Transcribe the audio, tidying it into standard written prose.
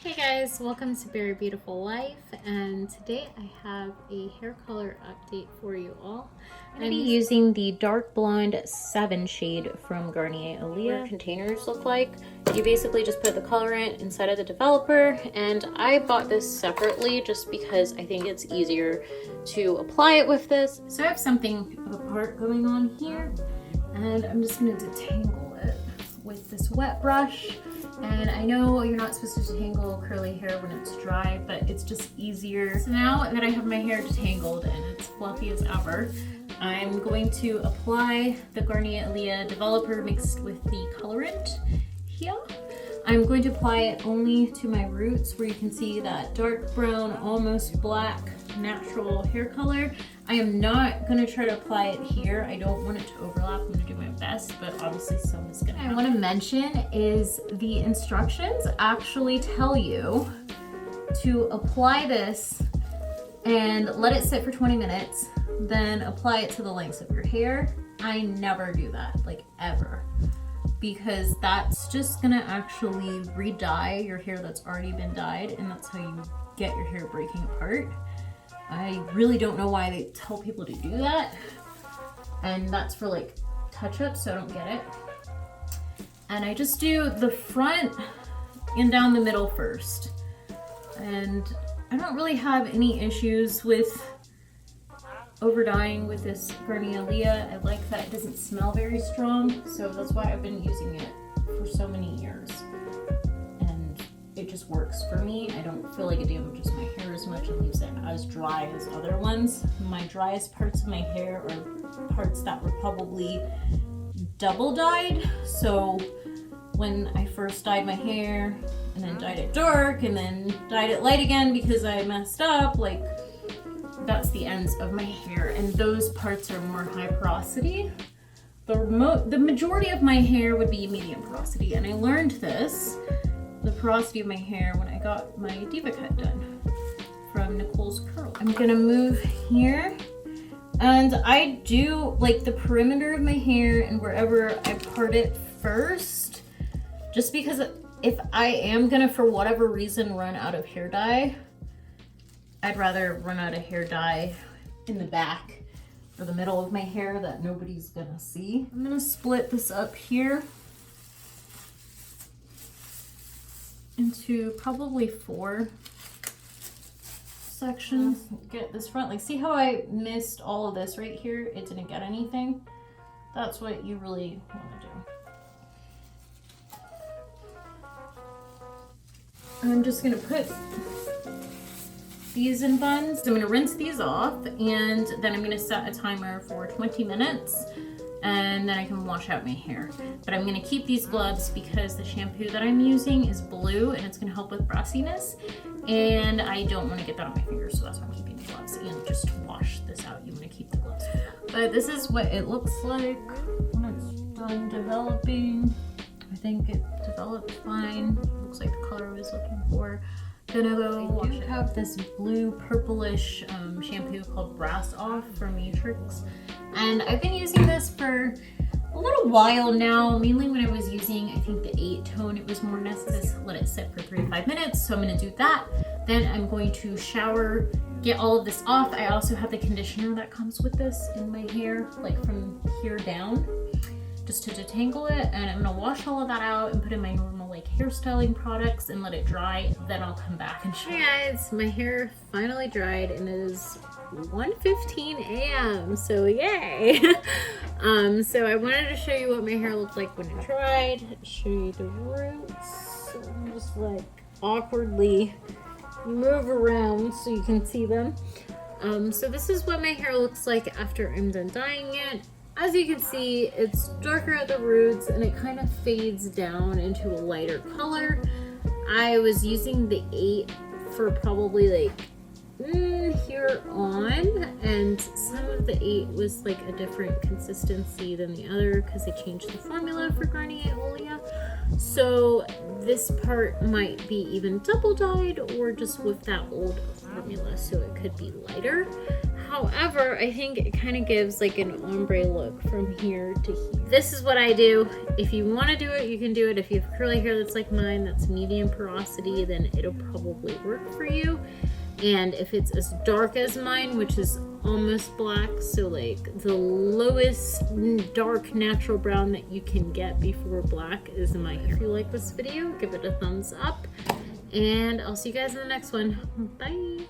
Hey guys, welcome to Very Beautiful Life, and today I have a hair color update for you all. I'm going to be using the dark blonde 7 shade from Garnier Olia. Containers look like you basically just put the colorant inside of the developer, and I bought this separately just because I think it's easier to apply it with this. So I have something of a part going on here, and I'm just going to detangle it with this wet brush. And I know you're not supposed to detangle curly hair when it's dry, but it's just easier. So now that I have my hair detangled and it's fluffy as ever, I'm going to apply the Garnier Olia developer mixed with the colorant here. I'm going to apply it only to my roots where you can see that dark brown, almost black, natural hair color. I am not going to try to apply it here. I don't want it to overlap. I'm going to do my best, but obviously some is going to happen. What I want to mention is the instructions actually tell you to apply this and let it sit for 20 minutes, then apply it to the lengths of your hair. I never do that, like ever, because that's just going to actually re-dye your hair that's already been dyed, and that's how you get your hair breaking apart. I really don't know why they tell people to do that, and that's for like touch-ups, so I don't get it. And I just do the front and down the middle first, and I don't really have any issues with over dyeing with this Garnier Olia. I like that it doesn't smell very strong, so that's why I've been using it for so many years. It just works for me. I don't feel like it damages my hair as much and leaves it as dry as other ones. My driest parts of my hair are parts that were probably double dyed. So when I first dyed my hair and then dyed it dark and then dyed it light again because I messed up, like that's the ends of my hair, and those parts are more high porosity. The majority of my hair would be medium porosity, and I learned the porosity of my hair when I got my diva cut done from Nicole's Curl. I'm gonna move here, and I do like the perimeter of my hair and wherever I part it first, just because if I am gonna, for whatever reason, run out of hair dye, I'd rather run out of hair dye in the back or the middle of my hair that nobody's gonna see. I'm gonna split this up here into probably 4 sections. Get this front, like see how I missed all of this right here? It didn't get anything. That's what you really want to do. I'm just gonna put these in buns. I'm gonna rinse these off, and then I'm gonna set a timer for 20 minutes. And then I can wash out my hair. But I'm gonna keep these gloves because the shampoo that I'm using is blue and it's gonna help with brassiness. And I don't wanna get that on my fingers, so that's why I'm keeping the gloves. And just to wash this out, you wanna keep the gloves. But this is what it looks like when it's done developing. I think it developed fine. Looks like the color I was looking for. Gonna go wash it. I have this blue purplish shampoo called Brass Off from Matrix. And I've been using this for a little while now, mainly when I was using, I think, the 8 tone. It was more necessary to let it sit for 3 to 5 minutes, so I'm going to do that. Then I'm going to shower, get all of this off. I also have the conditioner that comes with this in my hair, like from here down, just to detangle it. And I'm going to wash all of that out and put in my normal like hairstyling products and let it dry. Then I'll come back and show you. Hey guys, my hair finally dried, and it is 1:15 a.m. so yay. So I wanted to show you what my hair looked like when it dried, show you the roots. So I'm just like awkwardly move around so you can see them. So this is what my hair looks like after I'm done dyeing it. As you can see, it's darker at the roots and it kind of fades down into a lighter color. I was using the 8 for probably like here on, and some of the 8 was like a different consistency than the other because they changed the formula for Garnier Olia. So this part might be even double dyed or just with that old formula, so it could be lighter. However, I think it kind of gives like an ombre look from here to here. This is what I do. If you want to do it, you can do it. If you have curly hair that's like mine, that's medium porosity, then it'll probably work for you. And if it's as dark as mine, which is almost black, so like the lowest dark natural brown that you can get before black is my hair. If you like this video, give it a thumbs up, and I'll see you guys in the next one. Bye.